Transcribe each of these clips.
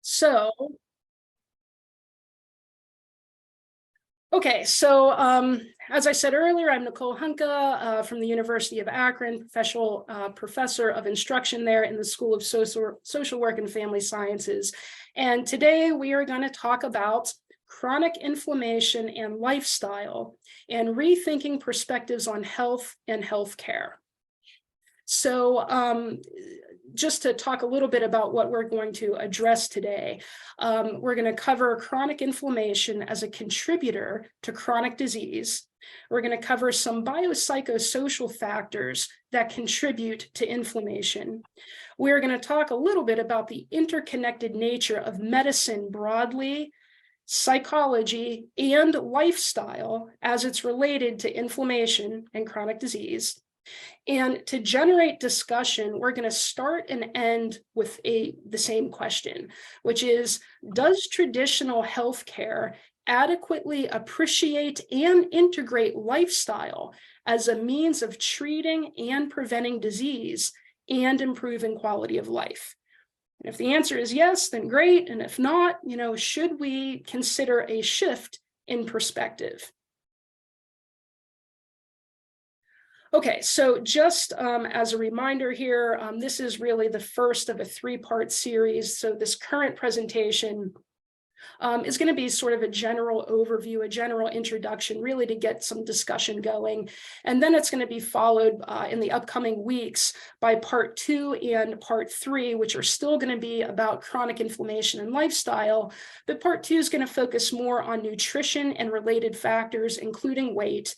So, okay, as I said earlier, I'm Nicole Hunka from the University of Akron, professor of instruction there in the School of Social Work and Family Sciences. And today we are going to talk about chronic inflammation and lifestyle and rethinking perspectives on health and healthcare. So just to talk a little bit about what we're going to address today, we're going to cover chronic inflammation as a contributor to chronic disease. We're going to cover some biopsychosocial factors that contribute to inflammation. We're going to talk a little bit about the interconnected nature of medicine broadly, psychology, and lifestyle as it's related to inflammation and chronic disease. And to generate discussion, we're going to start and end with the same question, which is, does traditional healthcare adequately appreciate and integrate lifestyle as a means of treating and preventing disease and improving quality of life? And if the answer is yes, then great. And if not, should we consider a shift in perspective? Okay, so just as a reminder here, this is really the first of a three-part series. So this current presentation is going to be sort of a general overview, a general introduction, really to get some discussion going. And then it's going to be followed in the upcoming weeks by part 2 and part 3, which are still going to be about chronic inflammation and lifestyle. But part 2 is going to focus more on nutrition and related factors, including weight.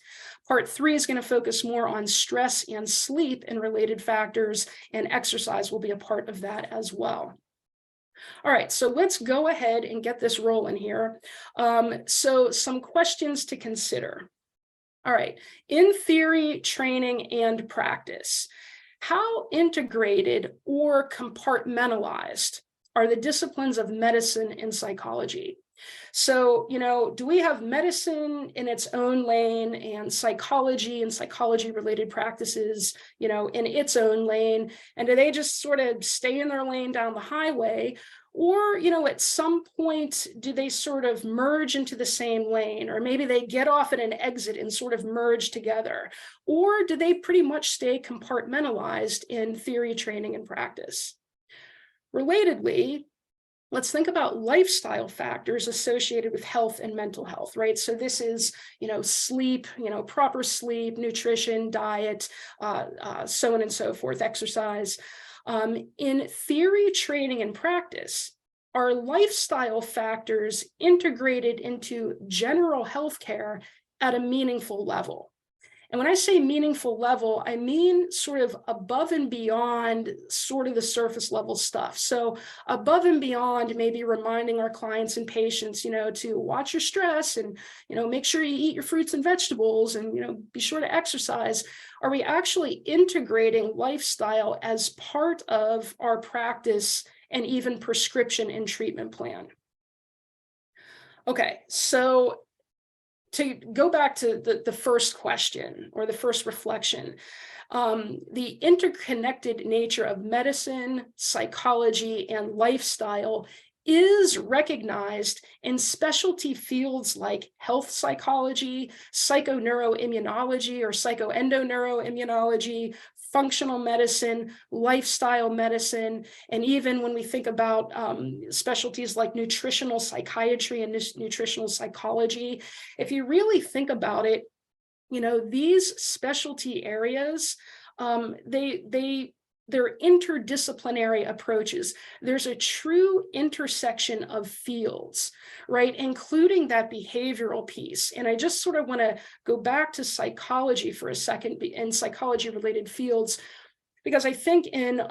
Part 3 is going to focus more on stress and sleep and related factors, and exercise will be a part of that as well. All right, so let's go ahead and get this rolling here. So some questions to consider. All right, in theory, training, and practice, how integrated or compartmentalized are the disciplines of medicine and psychology? So, do we have medicine in its own lane and psychology related practices, in its own lane? And do they just sort of stay in their lane down the highway? Or, at some point, do they sort of merge into the same lane? Or maybe they get off at an exit and sort of merge together? Or do they pretty much stay compartmentalized in theory, training, and practice? Relatedly, let's think about lifestyle factors associated with health and mental health, right? So this is, sleep, proper sleep, nutrition, diet, so on and so forth, exercise. In theory, training, and practice, are lifestyle factors integrated into general healthcare at a meaningful level? And when I say meaningful level, I mean sort of above and beyond sort of the surface level stuff. So above and beyond maybe reminding our clients and patients, to watch your stress and, make sure you eat your fruits and vegetables and, be sure to exercise. Are we actually integrating lifestyle as part of our practice and even prescription and treatment plan? Okay, so to go back to the first question or the first reflection, the interconnected nature of medicine, psychology, and lifestyle is recognized in specialty fields like health psychology, psychoneuroimmunology or psychoendoneuroimmunology, functional medicine, lifestyle medicine, and even when we think about specialties like nutritional psychiatry and nutritional psychology, if you really think about it, these specialty areas, they're interdisciplinary approaches. There's a true intersection of fields, right, including that behavioral piece. And I just sort of want to go back to psychology for a second, in psychology-related fields, because I think in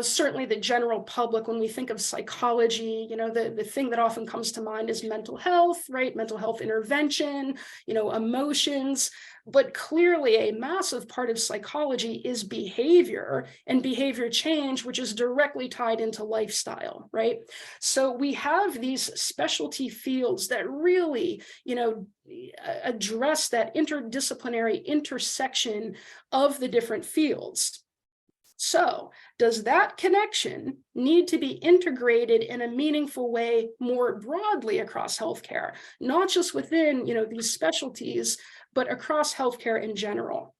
certainly the general public, when we think of psychology, the thing that often comes to mind is mental health, right? Mental health intervention, emotions. But clearly a massive part of psychology is behavior and behavior change, which is directly tied into lifestyle, right? So we have these specialty fields that really, address that interdisciplinary intersection of the different fields. So, does that connection need to be integrated in a meaningful way more broadly across healthcare, not just within, these specialties, but across healthcare in general?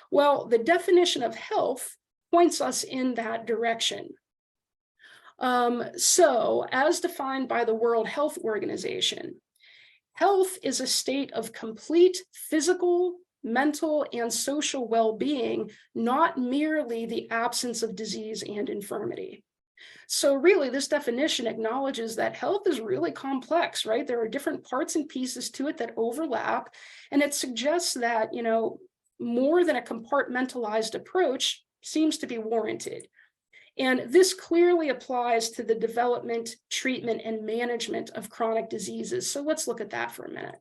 Well, the definition of health points us in that direction. So, as defined by the World Health Organization, health is a state of complete physical, mental, and social well being, not merely the absence of disease and infirmity. So, really, this definition acknowledges that health is really complex, right? There are different parts and pieces to it that overlap, and it suggests that, more than a compartmentalized approach seems to be warranted. And this clearly applies to the development, treatment, and management of chronic diseases. So let's look at that for a minute.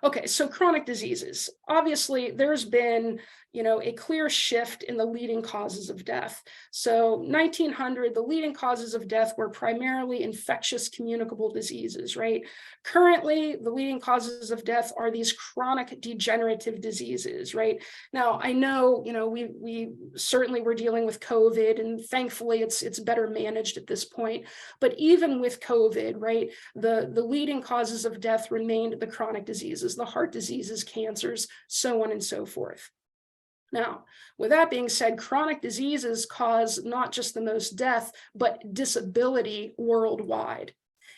Okay, so chronic diseases. Obviously, there's been, a clear shift in the leading causes of death. So 1900, the leading causes of death were primarily infectious communicable diseases, right? Currently, the leading causes of death are these chronic degenerative diseases, right? Now, I know, we certainly were dealing with COVID, and thankfully it's better managed at this point. But even with COVID, right, the leading causes of death remained the chronic diseases, the heart diseases, cancers, so on and so forth. Now, with that being said, chronic diseases cause not just the most death, but disability worldwide.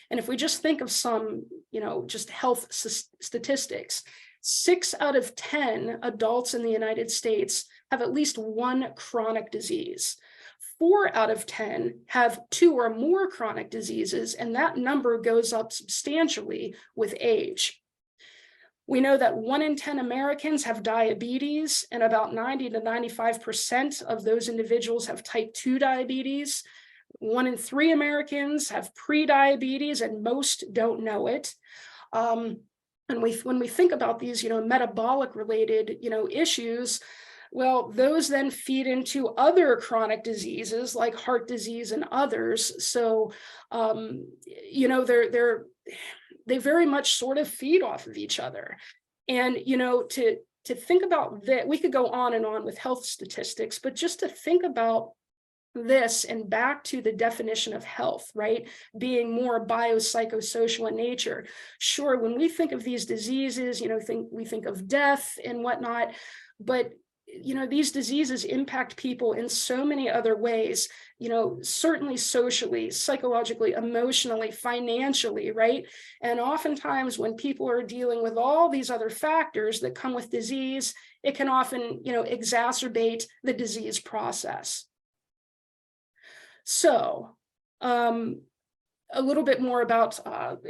And if we just think of some, just health statistics, 6 out of 10 adults in the United States have at least one chronic disease. 4 out of 10 have 2 or more chronic diseases, and that number goes up substantially with age. We know that 1 in 10 Americans have diabetes, and about 90 to 95% of those individuals have type 2 diabetes. 1 in 3 Americans have prediabetes, and most don't know it. And when we think about these, metabolic related, issues, well, those then feed into other chronic diseases like heart disease and others. So, they very much sort of feed off of each other. And, to think about that, we could go on and on with health statistics, but just to think about this and back to the definition of health, right? Being more biopsychosocial in nature. Sure, when we think of these diseases, we think of death and whatnot, but these diseases impact people in so many other ways, certainly socially, psychologically, emotionally, financially, right? And oftentimes when people are dealing with all these other factors that come with disease, it can often, exacerbate the disease process. So, a little bit more about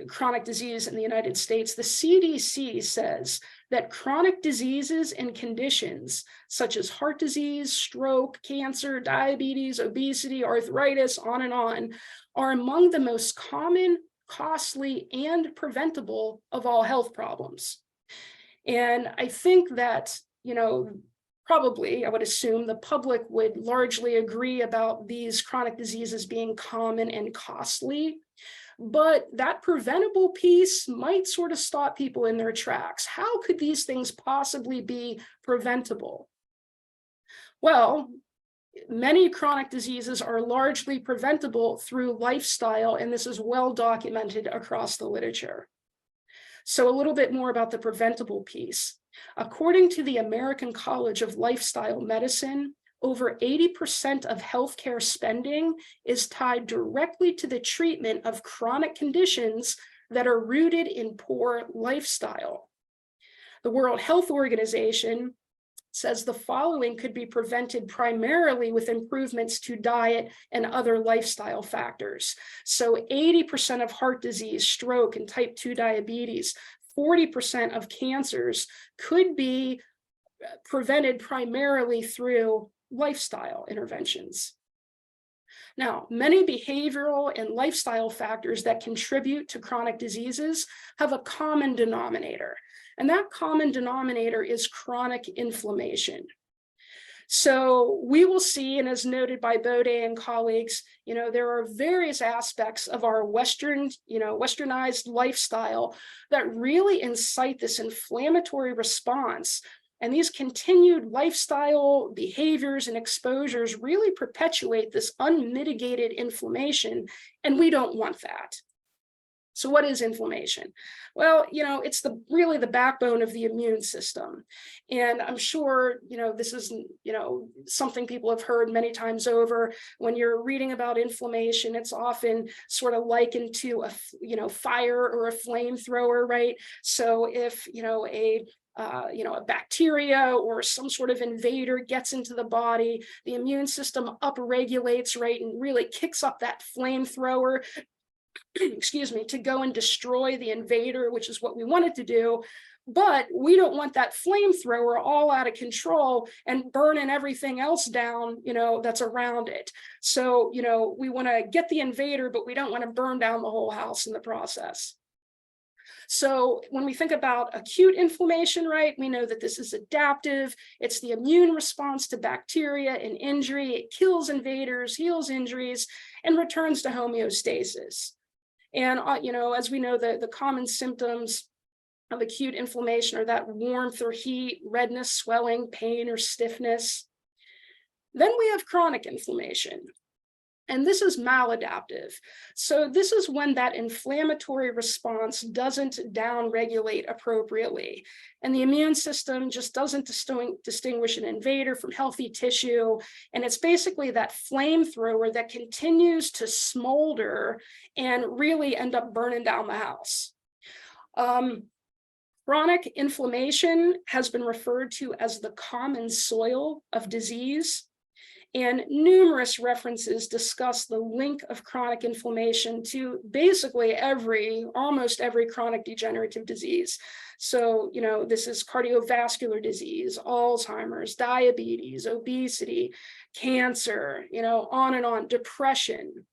chronic disease in the United States. The CDC says that chronic diseases and conditions such as heart disease, stroke, cancer, diabetes, obesity, arthritis, on and on, are among the most common, costly, and preventable of all health problems. And I think that, probably, I would assume the public would largely agree about these chronic diseases being common and costly. But that preventable piece might sort of stop people in their tracks. How could these things possibly be preventable? Well, many chronic diseases are largely preventable through lifestyle, and this is well documented across the literature. So a little bit more about the preventable piece. According to the American College of Lifestyle Medicine, over 80% of healthcare spending is tied directly to the treatment of chronic conditions that are rooted in poor lifestyle. The World Health Organization says the following could be prevented primarily with improvements to diet and other lifestyle factors. So 80% of heart disease, stroke, and type 2 diabetes, 40% of cancers could be prevented primarily through lifestyle interventions. Now, many behavioral and lifestyle factors that contribute to chronic diseases have a common denominator, and that common denominator is chronic inflammation. So we will see, and as noted by Baudet and colleagues, there are various aspects of our westernized lifestyle that really incite this inflammatory response And these continued lifestyle behaviors and exposures really perpetuate this unmitigated inflammation, and we don't want that. So what is inflammation? Well, it's really the backbone of the immune system. And I'm sure, this is, something people have heard many times over. When you're reading about inflammation, it's often sort of likened to a fire or a flamethrower, right? So if, a bacteria or some sort of invader gets into the body, the immune system upregulates, right, and really kicks up that flamethrower, excuse me, to go and destroy the invader, which is what we wanted to do. But we don't want that flamethrower all out of control and burning everything else down, that's around it. So, we want to get the invader, but we don't want to burn down the whole house in the process. So when we think about acute inflammation, right, we know that this is adaptive. It's the immune response to bacteria and injury. It kills invaders, heals injuries, and returns to homeostasis. And, as we know, the common symptoms of acute inflammation are that warmth or heat, redness, swelling, pain, or stiffness. Then we have chronic inflammation. And this is maladaptive. So this is when that inflammatory response doesn't downregulate appropriately. And the immune system just doesn't distinguish an invader from healthy tissue. And it's basically that flamethrower that continues to smolder and really end up burning down the house. Chronic inflammation has been referred to as the common soil of disease. And numerous references discuss the link of chronic inflammation to basically almost every chronic degenerative disease. So, this is cardiovascular disease, Alzheimer's, diabetes, obesity, cancer, on and on, depression.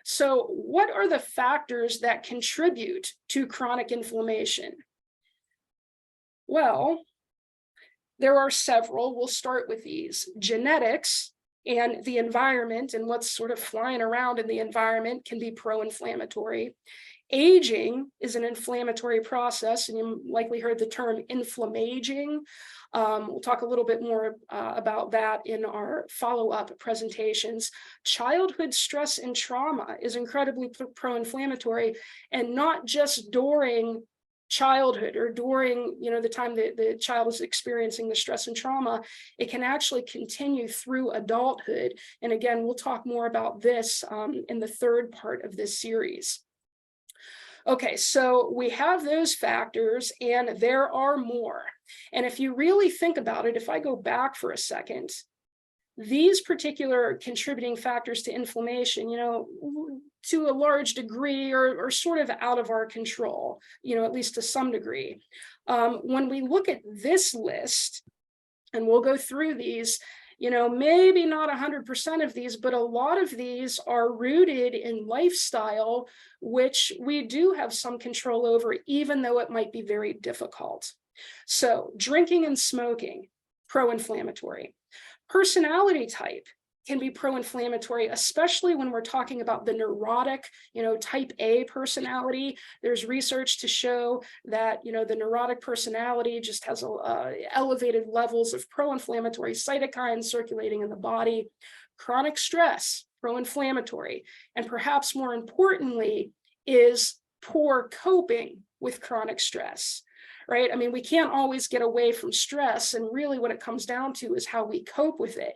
So what are the factors that contribute to chronic inflammation? Well, there are several. We'll start with these. Genetics and the environment and what's sort of flying around in the environment can be pro-inflammatory. Aging is an inflammatory process, and you likely heard the term inflammaging. We'll talk a little bit more about that in our follow-up presentations. Childhood stress and trauma is incredibly pro-inflammatory, and not just during childhood or during the time that the child is experiencing the stress and trauma. It can actually continue through adulthood. And again, we'll talk more about this in the third part of this series. Okay, so we have those factors, and there are more. And if you really think about it, if I go back for a second, these particular contributing factors to inflammation, to a large degree are sort of out of our control, at least to some degree. When we look at this list, and we'll go through these, maybe not 100% of these, but a lot of these are rooted in lifestyle, which we do have some control over, even though it might be very difficult. So drinking and smoking, pro-inflammatory. Personality type can be pro-inflammatory, especially when we're talking about the neurotic, type A personality. There's research to show that, the neurotic personality just has elevated levels of pro-inflammatory cytokines circulating in the body. Chronic stress, pro-inflammatory. And perhaps more importantly is poor coping with chronic stress. Right? I mean, we can't always get away from stress. And really what it comes down to is how we cope with it.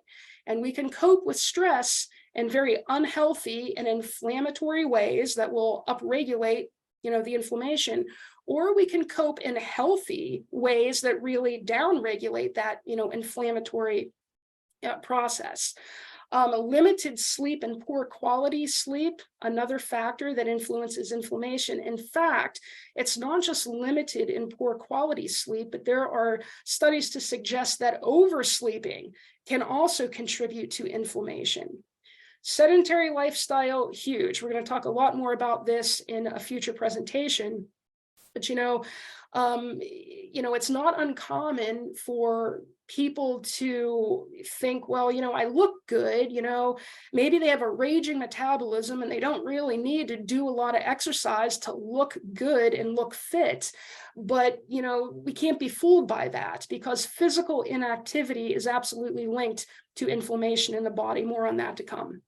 And we can cope with stress in very unhealthy and inflammatory ways that will upregulate, the inflammation, or we can cope in healthy ways that really downregulate that, inflammatory process. Limited sleep and poor quality sleep, another factor that influences inflammation. In fact, it's not just limited in poor quality sleep, but there are studies to suggest that oversleeping can also contribute to inflammation. Sedentary lifestyle, huge. We're going to talk a lot more about this in a future presentation. But It's not uncommon for people to think, well, I look good, maybe they have a raging metabolism and they don't really need to do a lot of exercise to look good and look fit. But, we can't be fooled by that, because physical inactivity is absolutely linked to inflammation in the body. More on that to come.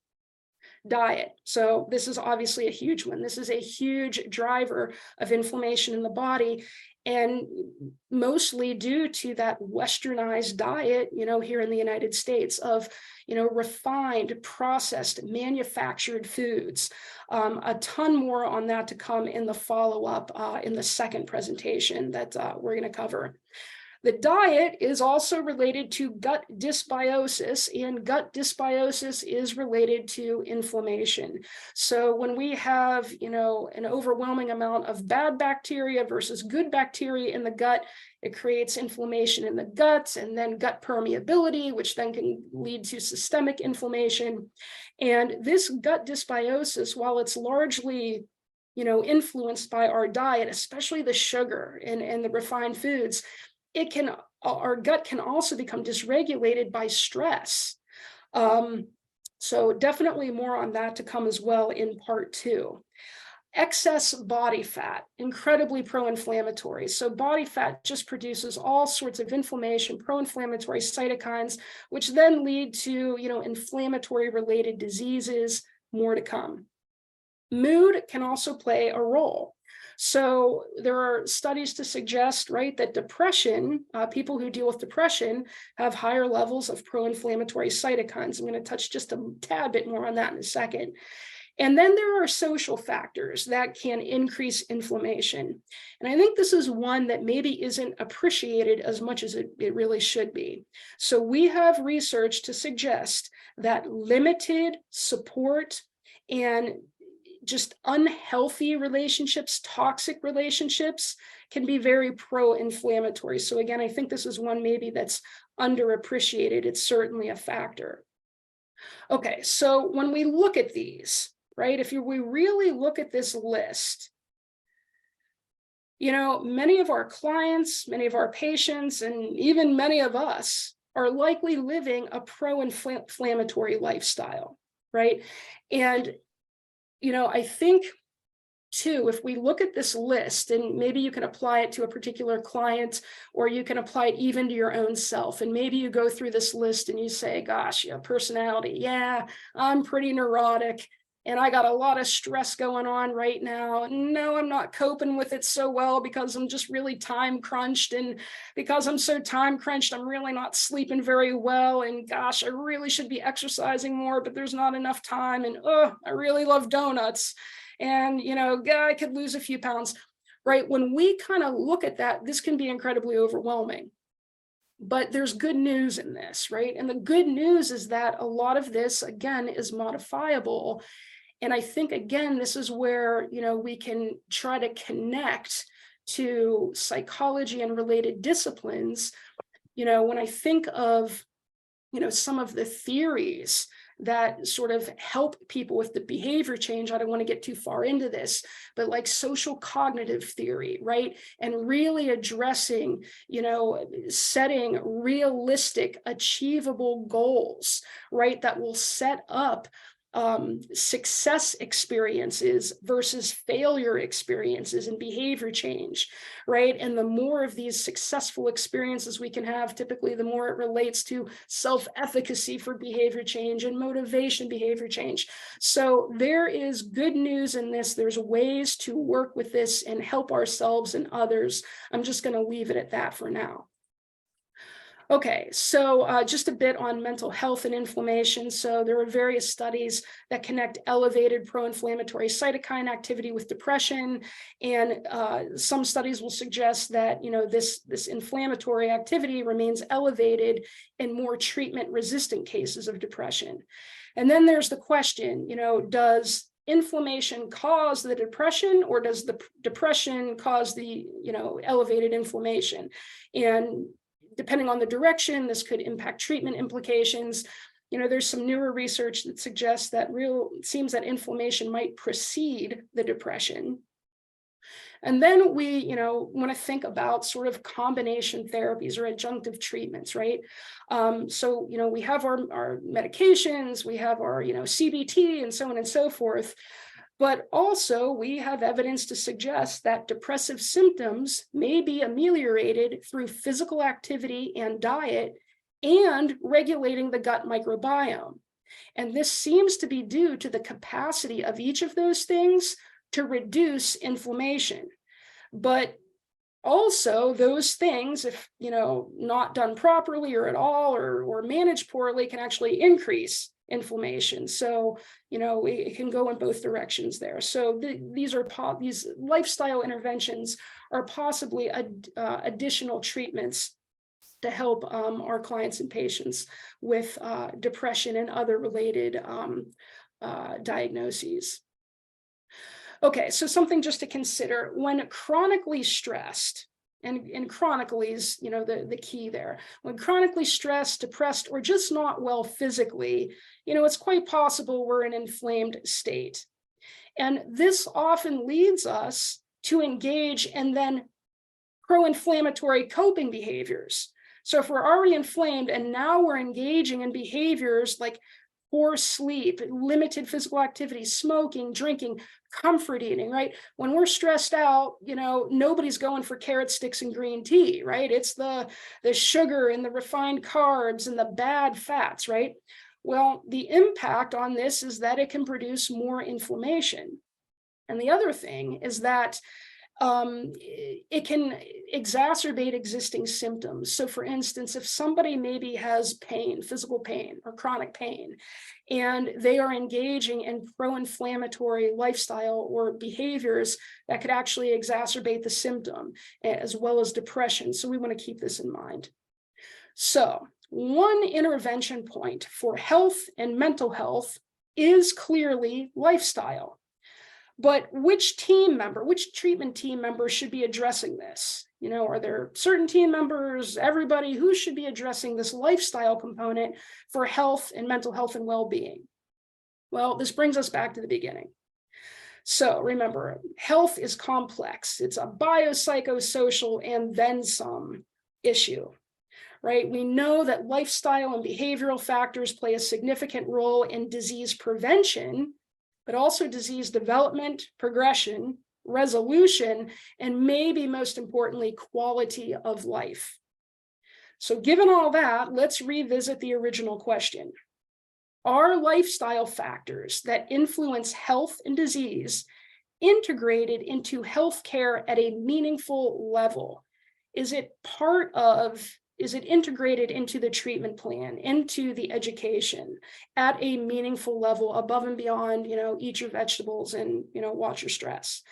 Diet. So this is obviously a huge one. This is a huge driver of inflammation in the body, and mostly due to that westernized diet, here in the United States, of, refined, processed, manufactured foods. A ton more on that to come in the follow-up in the second presentation that we're going to cover. The diet is also related to gut dysbiosis, and gut dysbiosis is related to inflammation. So when we have, an overwhelming amount of bad bacteria versus good bacteria in the gut, it creates inflammation in the gut, and then gut permeability, which then can lead to systemic inflammation. And this gut dysbiosis, while it's largely influenced by our diet, especially the sugar and the refined foods, our gut can also become dysregulated by stress. So definitely more on that to come as well in part 2. Excess body fat, incredibly pro-inflammatory. So body fat just produces all sorts of inflammation, pro-inflammatory cytokines, which then lead to, inflammatory related diseases. More to come. Mood can also play a role. So there are studies to suggest, right, that depression, people who deal with depression have higher levels of pro-inflammatory cytokines. I'm going to touch just a tad bit more on that in a second. And then there are social factors that can increase inflammation. And I think this is one that maybe isn't appreciated as much as it really should be. So we have research to suggest that limited support and just unhealthy relationships, toxic relationships, can be very pro-inflammatory. So again, I think this is one maybe that's underappreciated. It's certainly a factor. Okay, so when we look at these, right, if we really look at this list, many of our clients, many of our patients, and even many of us are likely living a pro-inflammatory lifestyle, right? And I think too, if we look at this list, and maybe you can apply it to a particular client, or you can apply it even to your own self, and maybe you go through this list and you say, gosh, personality, yeah, I'm pretty neurotic, and I got a lot of stress going on right now. No, I'm not coping with it so well because I'm just really time crunched. And because I'm so time crunched, I'm really not sleeping very well. And gosh, I really should be exercising more, but there's not enough time. And I really love donuts. And, I could lose a few pounds, right? When we kind of look at that, this can be incredibly overwhelming. But there's good news in this, right? And the good news is that a lot of this, again, is modifiable. And I think, again, this is where, we can try to connect to psychology and related disciplines. When I think of, some of the theories that sort of help people with the behavior change, I don't want to get too far into this, but like social cognitive theory, right? And really addressing, setting realistic, achievable goals, right? That will set up success experiences versus failure experiences and behavior change, right? And the more of these successful experiences we can have, typically the more it relates to self-efficacy for behavior change and motivation behavior change. So there is good news in this. There's ways to work with this and help ourselves and others. I'm just going to leave it at that for now. Okay, so just a bit on mental health and inflammation. So there are various studies that connect elevated pro-inflammatory cytokine activity with depression, and some studies will suggest that this inflammatory activity remains elevated in more treatment-resistant cases of depression. And then there's the question, does inflammation cause the depression, or does the depression cause the elevated inflammation? And depending on the direction, this could impact treatment implications. There's some newer research that suggests that it seems that inflammation might precede the depression. And then we, want to think about sort of combination therapies or adjunctive treatments, right? So, we have our medications, we have our, CBT and so on and so forth. But also, we have evidence to suggest that depressive symptoms may be ameliorated through physical activity and diet and regulating the gut microbiome. And this seems to be due to the capacity of each of those things to reduce inflammation. But also, those things, if not done properly or at all, or managed poorly, can actually increase inflammation. So it can go in both directions there. So these lifestyle interventions are possibly additional treatments to help our clients and patients with depression and other related diagnoses. Okay, so something just to consider when chronically stressed, and chronically is, the key there. When chronically stressed, depressed, or just not well physically, it's quite possible we're in an inflamed state. And this often leads us to engage in then pro-inflammatory coping behaviors. So if we're already inflamed and now we're engaging in behaviors like poor sleep, limited physical activity, smoking, drinking, comfort eating, right? When we're stressed out, nobody's going for carrot sticks and green tea, right? It's the sugar and the refined carbs and the bad fats, right? Well, the impact on this is that it can produce more inflammation. And the other thing is that it can exacerbate existing symptoms. So for instance, if somebody maybe has pain, physical pain or chronic pain, and they are engaging in pro-inflammatory lifestyle or behaviors that could actually exacerbate the symptom, as well as depression. So we want to keep this in mind. So one intervention point for health and mental health is clearly lifestyle. But which treatment team member should be addressing this? Are there certain team members, everybody who should be addressing this lifestyle component for health and mental health and well-being? Well, this brings us back to the beginning. So remember, health is complex. It's a biopsychosocial and then some issue, right? We know that lifestyle and behavioral factors play a significant role in disease prevention, but also disease development, progression, resolution, and maybe most importantly, quality of life. So given all that, let's revisit the original question. Are lifestyle factors that influence health and disease integrated into healthcare at a meaningful level? Is it integrated into the treatment plan, into the education at a meaningful level above and beyond, eat your vegetables and, watch your stress?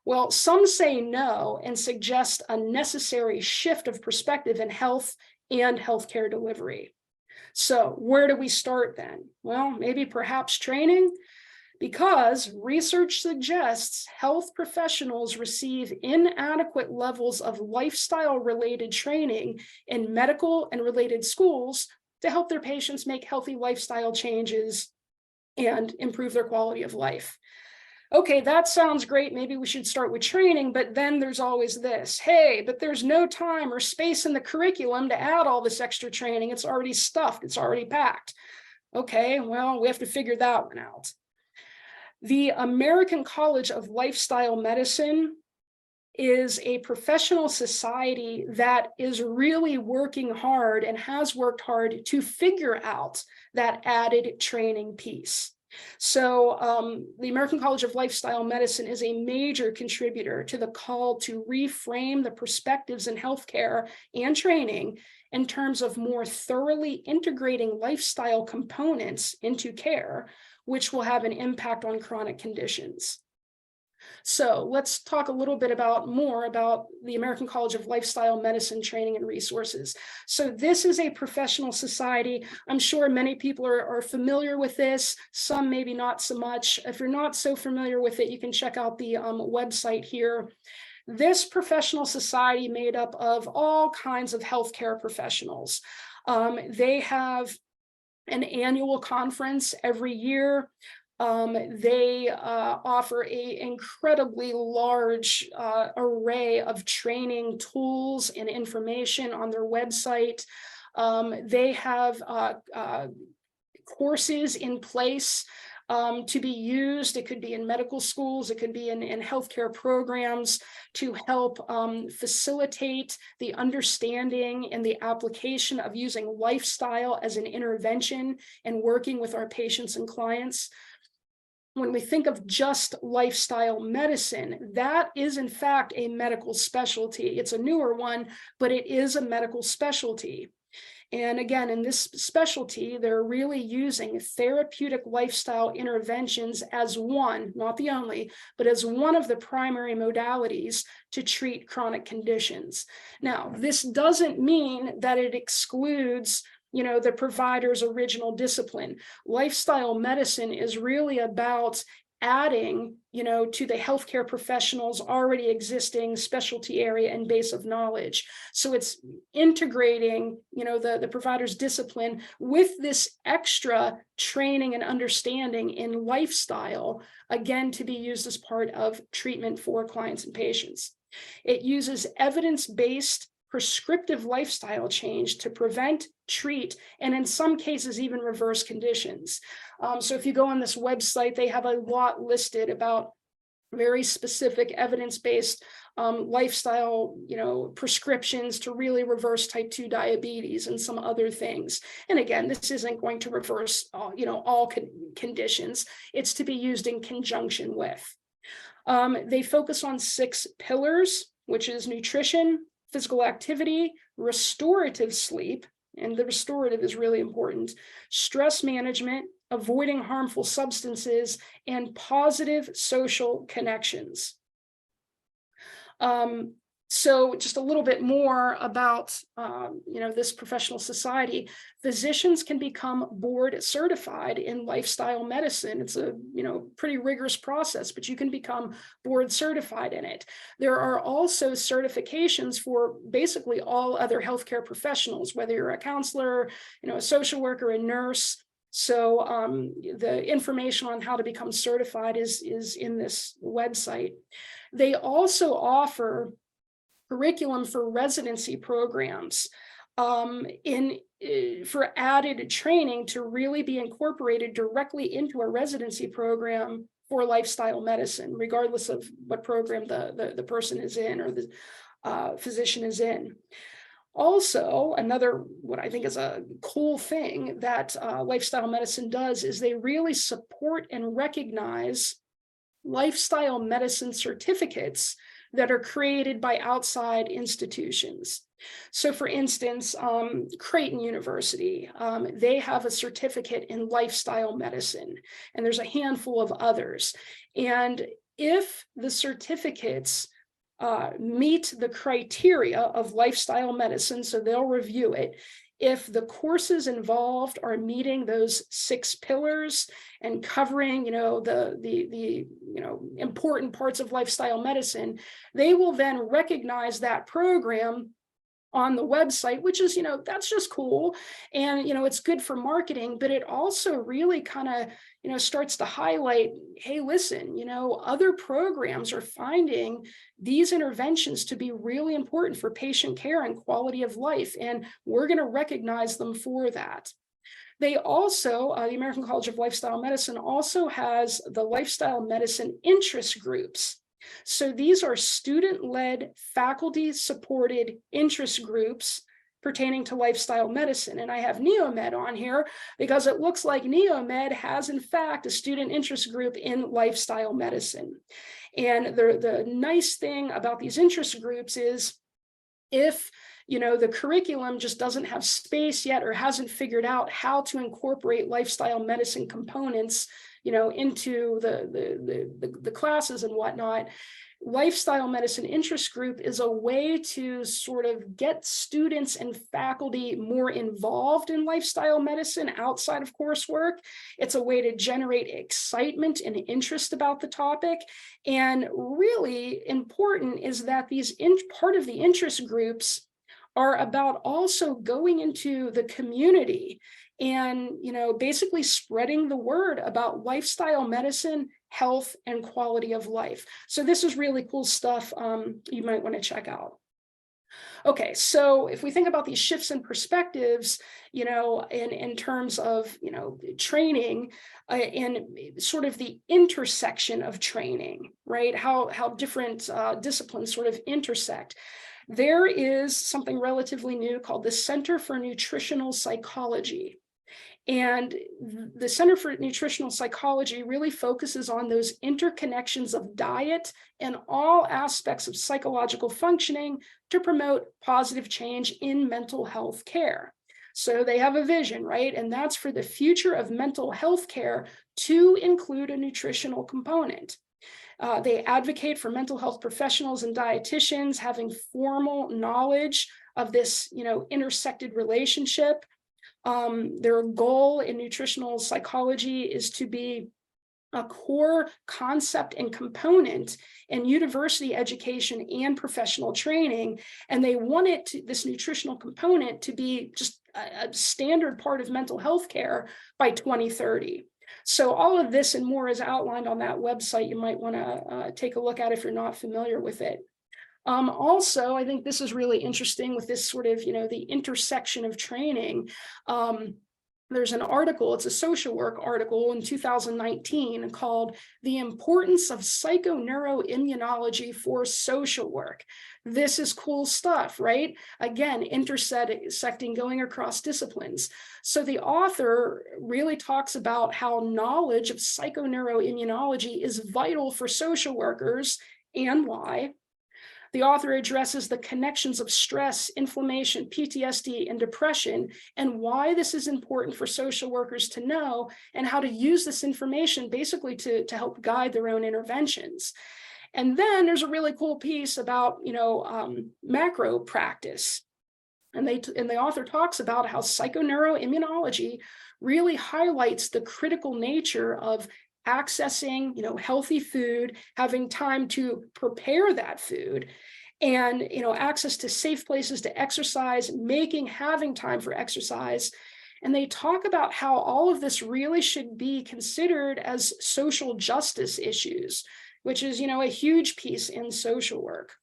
Well, some say no and suggest a necessary shift of perspective in health and healthcare delivery. So where do we start then? Well, maybe perhaps training, because research suggests health professionals receive inadequate levels of lifestyle-related training in medical and related schools to help their patients make healthy lifestyle changes and improve their quality of life. Okay, that sounds great. Maybe we should start with training, but then there's always this. Hey, but there's no time or space in the curriculum to add all this extra training. It's already stuffed. It's already packed. Okay, well, we have to figure that one out. The American College of Lifestyle Medicine is a professional society that is really working hard and has worked hard to figure out that added training piece. So the American College of Lifestyle Medicine is a major contributor to the call to reframe the perspectives in healthcare and training in terms of more thoroughly integrating lifestyle components into care, which will have an impact on chronic conditions. So let's talk a little bit more about the American College of Lifestyle Medicine training and resources. So this is a professional society. I'm sure many people are familiar with this, some maybe not so much. If you're not so familiar with it, you can check out the website here. This professional society made up of all kinds of healthcare professionals. They have an annual conference every year. They offer a incredibly large array of training tools and information on their website. They have courses in place to be used. It could be in medical schools, it could be in healthcare programs to help facilitate the understanding and the application of using lifestyle as an intervention and working with our patients and clients. When we think of just lifestyle medicine, that is in fact a medical specialty. It's a newer one, but it is a medical specialty. And again, in this specialty, they're really using therapeutic lifestyle interventions as one, not the only, but as one of the primary modalities to treat chronic conditions. Now, this doesn't mean that it excludes the provider's original discipline. Lifestyle medicine is really about adding, to the healthcare professionals' already existing specialty area and base of knowledge. So it's integrating, the provider's discipline with this extra training and understanding in lifestyle, again, to be used as part of treatment for clients and patients. It uses evidence-based prescriptive lifestyle change to prevent, treat, and in some cases even reverse conditions. So if you go on this website, they have a lot listed about very specific evidence-based lifestyle, prescriptions to really reverse type 2 diabetes and some other things. And again, this isn't going to reverse, all conditions. It's to be used in conjunction with. They focus on 6 pillars, which is nutrition, physical activity, restorative sleep, and the restorative is really important, stress management, avoiding harmful substances, and positive social connections. So just a little bit more about, this professional society. Physicians can become board certified in lifestyle medicine. It's a, pretty rigorous process, but you can become board certified in it. There are also certifications for basically all other healthcare professionals, whether you're a counselor, a social worker, a nurse. So the information on how to become certified is in this website. They also offer curriculum for residency programs for added training to really be incorporated directly into a residency program for lifestyle medicine, regardless of what program the person is in or the physician is in. Also, another, what I think is a cool thing that lifestyle medicine does is they really support and recognize lifestyle medicine certificates that are created by outside institutions. So for instance, Creighton University, they have a certificate in lifestyle medicine, and there's a handful of others. And if the certificates meet the criteria of lifestyle medicine, so they'll review it. If the courses involved are meeting those 6 pillars and covering, the important parts of lifestyle medicine, they will then recognize that program on the website, which is, that's just cool. And, it's good for marketing, but it also really kind of, starts to highlight, hey, listen, other programs are finding these interventions to be really important for patient care and quality of life. And we're going to recognize them for that. They also, the American College of Lifestyle Medicine also has the lifestyle medicine interest groups. So these are student-led, faculty-supported interest groups pertaining to lifestyle medicine. And I have NeoMed on here because it looks like NeoMed has, in fact, a student interest group in lifestyle medicine. And the nice thing about these interest groups is if the curriculum just doesn't have space yet or hasn't figured out how to incorporate lifestyle medicine components into the classes and whatnot, lifestyle medicine interest group is a way to sort of get students and faculty more involved in lifestyle medicine outside of coursework. It's a way to generate excitement and interest about the topic. And really important is that these part of the interest groups are about also going into the community and, basically spreading the word about lifestyle medicine, health, and quality of life. So this is really cool stuff you might want to check out. Okay, so if we think about these shifts in perspectives, in terms of, training and sort of the intersection of training, right? How different disciplines sort of intersect. There is something relatively new called the Center for Nutritional Psychology. And the Center for Nutritional Psychology really focuses on those interconnections of diet and all aspects of psychological functioning to promote positive change in mental health care. So they have a vision, right? And that's for the future of mental health care to include a nutritional component. They advocate for mental health professionals and dietitians having formal knowledge of this, intersected relationship. Their goal in nutritional psychology is to be a core concept and component in university education and professional training. And they want this nutritional component to be just a standard part of mental health care by 2030. So all of this and more is outlined on that website. You might want to take a look at if you're not familiar with it. Also, I think this is really interesting with this sort of, the intersection of training. There's an article, it's a social work article in 2019 called The Importance of Psychoneuroimmunology for Social Work. This is cool stuff, right? Again, intersecting, going across disciplines. So the author really talks about how knowledge of psychoneuroimmunology is vital for social workers and why. The author addresses the connections of stress, inflammation, PTSD, and depression, and why this is important for social workers to know, and how to use this information basically to help guide their own interventions. And then there's a really cool piece about, macro practice. And the author talks about how psychoneuroimmunology really highlights the critical nature of accessing, healthy food, having time to prepare that food, and, access to safe places to exercise, having time for exercise. And they talk about how all of this really should be considered as social justice issues, which is, a huge piece in social work.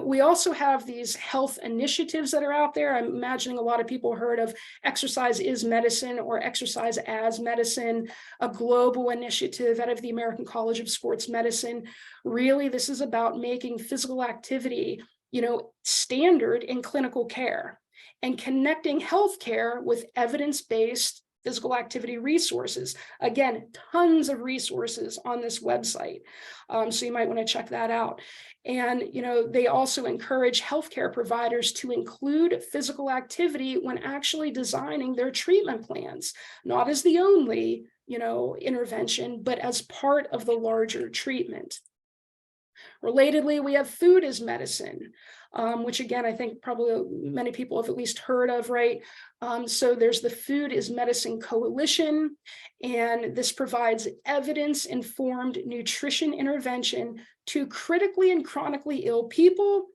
We also have these health initiatives that are out there. I'm imagining a lot of people heard of Exercise is Medicine or Exercise as Medicine, a global initiative out of the American College of Sports Medicine. Really, this is about making physical activity, standard in clinical care and connecting healthcare with evidence-based physical activity resources. Again, tons of resources on this website. So you might want to check that out. And, they also encourage healthcare providers to include physical activity when actually designing their treatment plans, not as the only, intervention, but as part of the larger treatment. Relatedly, we have food as medicine, which again, I think probably many people have at least heard of, right? So there's the Food is Medicine Coalition, and this provides evidence-informed nutrition intervention to critically and chronically ill people.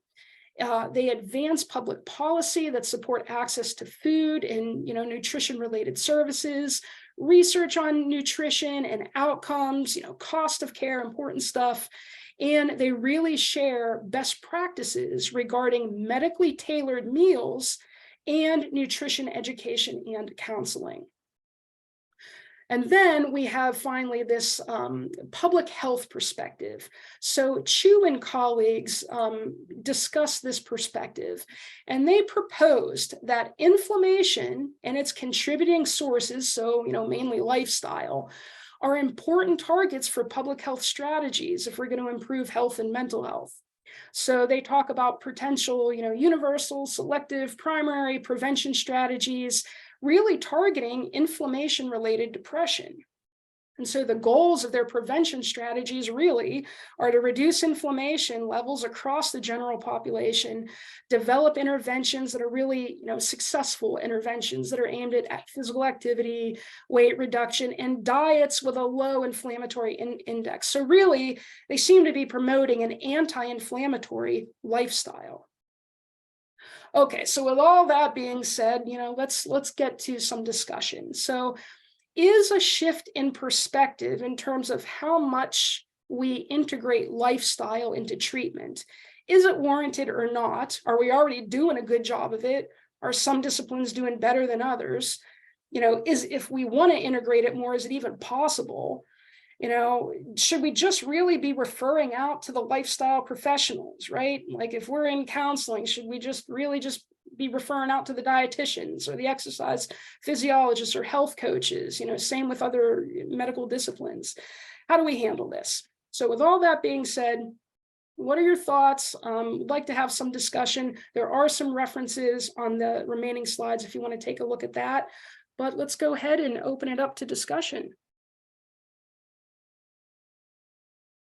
They advance public policy that support access to food and, nutrition-related services, research on nutrition and outcomes, cost of care, important stuff. And they really share best practices regarding medically tailored meals and nutrition education and counseling. And then we have finally this public health perspective. So Chu and colleagues discussed this perspective, and they proposed that inflammation and its contributing sources, so mainly lifestyle, are important targets for public health strategies if we're going to improve health and mental health. So they talk about potential, universal, selective, primary prevention strategies, really targeting inflammation-related depression. And so the goals of their prevention strategies really are to reduce inflammation levels across the general population, develop interventions that are really, successful interventions that are aimed at physical activity, weight reduction, and diets with a low inflammatory index. So really, they seem to be promoting an anti-inflammatory lifestyle. Okay, so with all that being said, let's get to some discussion. So, is a shift in perspective in terms of how much we integrate lifestyle into treatment, is it warranted or not? Are we already doing a good job of it? Are some disciplines doing better than others? Is if we want to integrate it more, is it even possible? Should we just really be referring out to the lifestyle professionals, right? Like if we're in counseling, should we just really just be referring out to the dietitians or the exercise physiologists or health coaches? Same with other medical disciplines. How do we handle this? So with all that being said, what are your thoughts? We'd like to have some discussion. There are some references on the remaining slides if you want to take a look at that, but let's go ahead and open it up to discussion.